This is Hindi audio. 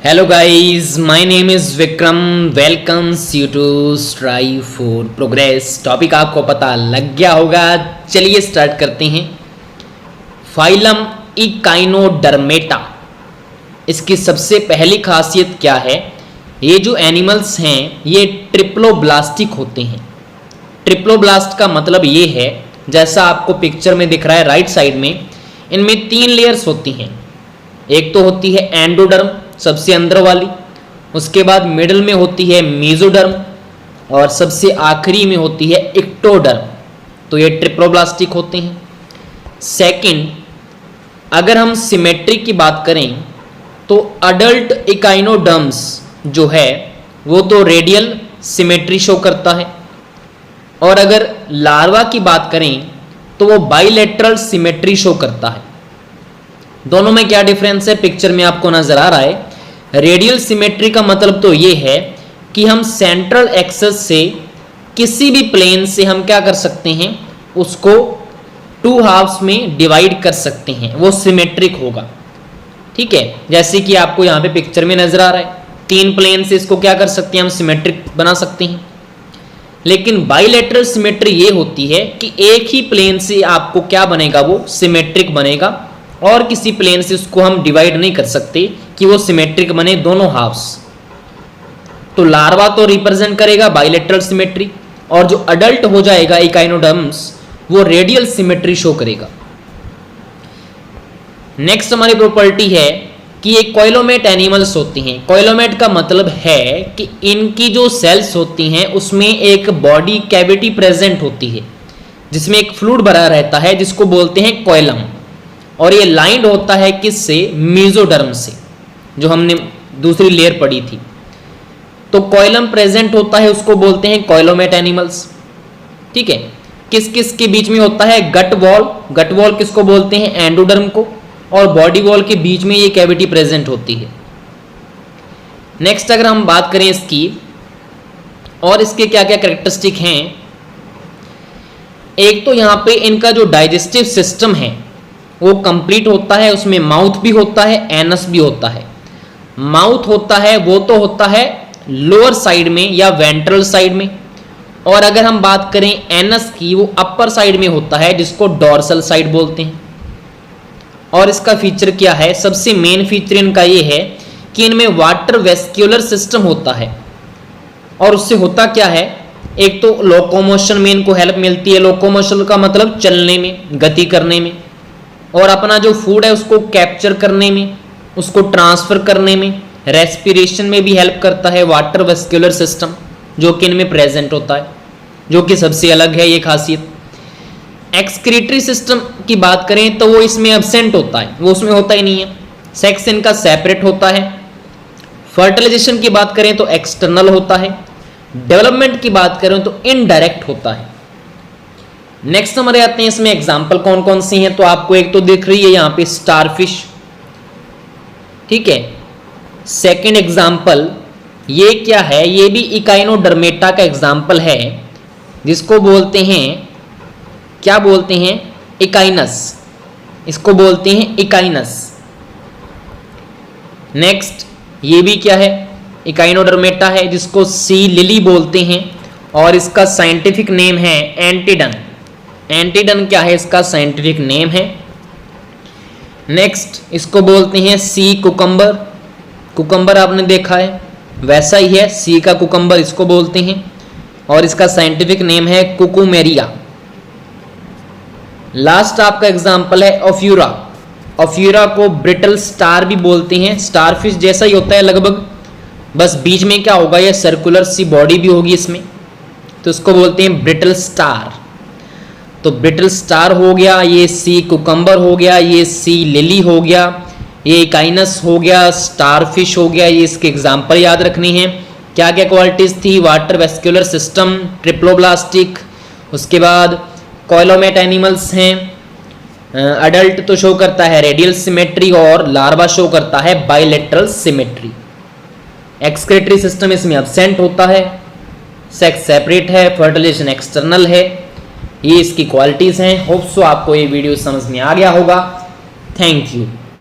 Hello guys, my name is Vikram. Welcomes you to Strive for Progress. Topic आपको पता लग गया होगा, चलिए स्टार्ट करते हैं। फाइलम इकाइनोडर्मेटा, इसकी सबसे पहली खासियत क्या है? ये जो एनिमल्स हैं ये ट्रिप्लोब्लास्टिक होते हैं। ट्रिप्लोब्लास्ट का मतलब ये है, जैसा आपको पिक्चर में दिख रहा है राइट साइड में, इनमें 3 लेयर्स होती हैं। एक तो होती है एंडोडर्म, सबसे अंदर वाली, उसके बाद मिडल में होती है मेसोडर्म और सबसे आखिरी में होती है इक्टोडर्म। तो ये ट्रिप्लोब्लास्टिक होते हैं। सेकंड, अगर हम सिमेट्री की बात करें तो अडल्ट इकाइनोडर्म्स जो है वो तो रेडियल सिमेट्री शो करता है, और अगर लार्वा की बात करें तो वो बाइलेटरल सिमेट्री शो करता है। दोनों में क्या डिफरेंस है पिक्चर में आपको नजर आ रहा है। रेडियल सिमेट्री का मतलब तो ये है कि हम सेंट्रल एक्सिस से किसी भी प्लेन से हम क्या कर सकते हैं, उसको 2 हाफ्स में डिवाइड कर सकते हैं, वो सिमेट्रिक होगा। ठीक है, जैसे कि आपको यहाँ पे पिक्चर में नजर आ रहा है, 3 प्लेन से इसको क्या कर सकते हैं, हम सिमेट्रिक बना सकते हैं। लेकिन बाइलेटरल सिमेट्री ये होती है कि एक ही प्लेन से आपको क्या बनेगा, वो सिमेट्रिक बनेगा, और किसी प्लेन से उसको हम डिवाइड नहीं कर सकते कि वो सिमेट्रिक बने दोनों हाफ्स। तो लार्वा तो रिप्रेजेंट करेगा बाइलेटरल सिमेट्री, और जो अडल्ट हो जाएगा इकाइनोडर्म्स वो रेडियल सिमेट्री शो करेगा। नेक्स्ट हमारी प्रॉपर्टी है कि ये कोइलोमेट एनिमल्स होती हैं। कोइलोमेट का मतलब है कि इनकी जो सेल्स होती हैं उसमें एक बॉडी कैविटी प्रेजेंट होती है, जिसमें एक फ्लूइड भरा रहता है जिसको बोलते हैं कोइलम, और ये लाइंड होता है किससे, मेसोडर्म से, जो हमने दूसरी लेयर पढ़ी थी। तो कोइलम प्रेजेंट होता है, उसको बोलते हैं कोइलोमेट एनिमल्स। ठीक है, किस किस के बीच में होता है, गट वॉल। गट वॉल किसको बोलते हैं, एंडोडर्म को, और बॉडी वॉल के बीच में ये कैविटी प्रेजेंट होती है। नेक्स्ट अगर हम बात करें इसकी, और इसके क्या क्या कैरेक्टरिस्टिक हैं, एक तो यहाँ पे इनका जो डाइजेस्टिव सिस्टम है वो कंप्लीट होता है, उसमें माउथ भी होता है, एनस भी होता है। माउथ होता है वो तो होता है लोअर साइड में या वेंट्रल साइड में, और अगर हम बात करें एनस की, वो अपर साइड में होता है, जिसको डॉर्सल साइड बोलते हैं। और इसका फीचर क्या है, सबसे मेन फीचर इनका ये है कि इनमें वाटर वेस्क्यूलर सिस्टम होता है, और उससे होता क्या है, एक तो लोकोमोशन में इनको हेल्प मिलती है। लोकोमोशन का मतलब चलने में, गति करने में, और अपना जो फूड है उसको कैप्चर करने में, उसको ट्रांसफर करने में, रेस्पिरेशन में भी हेल्प करता है वाटर वेस्क्यूलर सिस्टम, जो कि इनमें प्रेजेंट होता है, जो कि सबसे अलग है ये खासियत। एक्सक्रीटरी सिस्टम की बात करें तो वो इसमें एब्सेंट होता है, वो उसमें होता ही नहीं है। सेक्स इनका सेपरेट होता है। फर्टिलाइजेशन की बात करें तो एक्सटर्नल होता है। डेवलपमेंट की बात करें तो इनडायरेक्ट होता है। नेक्स्ट हमारे आते हैं इसमें एग्जाम्पल कौन कौन सी हैं, तो आपको एक तो दिख रही है यहाँ पे स्टारफिश। ठीक है, सेकंड एग्जाम्पल ये क्या है, ये भी इकाइनोडर्मेटा का एग्जाम्पल है, जिसको बोलते हैं, क्या बोलते हैं, इकाइनस। इसको बोलते हैं इकाइनस। नेक्स्ट ये भी क्या है, इकाइनोडर्मेटा है, जिसको सी लिली बोलते हैं, और इसका साइंटिफिक नेम है एंटीडन। एंटीडन क्या है, इसका साइंटिफिक नेम है। नेक्स्ट इसको बोलते हैं सी कुकम्बर। कुकम्बर आपने देखा है, वैसा ही है, सी का कुकम्बर इसको बोलते हैं, और इसका साइंटिफिक नेम है कुकुमेरिया। लास्ट आपका एग्जांपल है ओफ्यूरा। ओफ्यूरा को ब्रिटल स्टार भी बोलते हैं। स्टारफिश जैसा ही होता है लगभग, बस बीच में क्या होगा, ये सर्कुलर सी बॉडी भी होगी इसमें, तो इसको बोलते हैं ब्रिटल स्टार। तो ब्रिटल स्टार हो गया, ये सी कुकम्बर हो गया, ये सी लिली हो गया, ये इकाइनस हो गया, स्टारफिश हो गया। ये इसके एग्जाम्पल याद रखनी है। क्या क्या क्वालिटीज थी, वाटर वेस्क्यूलर सिस्टम, ट्रिप्लोब्लास्टिक, उसके बाद कोइलोमेट एनिमल्स हैं, अडल्ट तो शो करता है रेडियल सिमेट्री, और लार्वा शो करता है बाइलेटरल सिमेट्री। एक्सक्रीटरी सिस्टम इसमें एब्सेंट होता है, सेक्स सेपरेट है, फर्टिलाइजेशन एक्सटर्नल है। ये इसकी क्वालिटीज हैं। होप सो आपको ये वीडियो समझ में आ गया होगा। Thank you.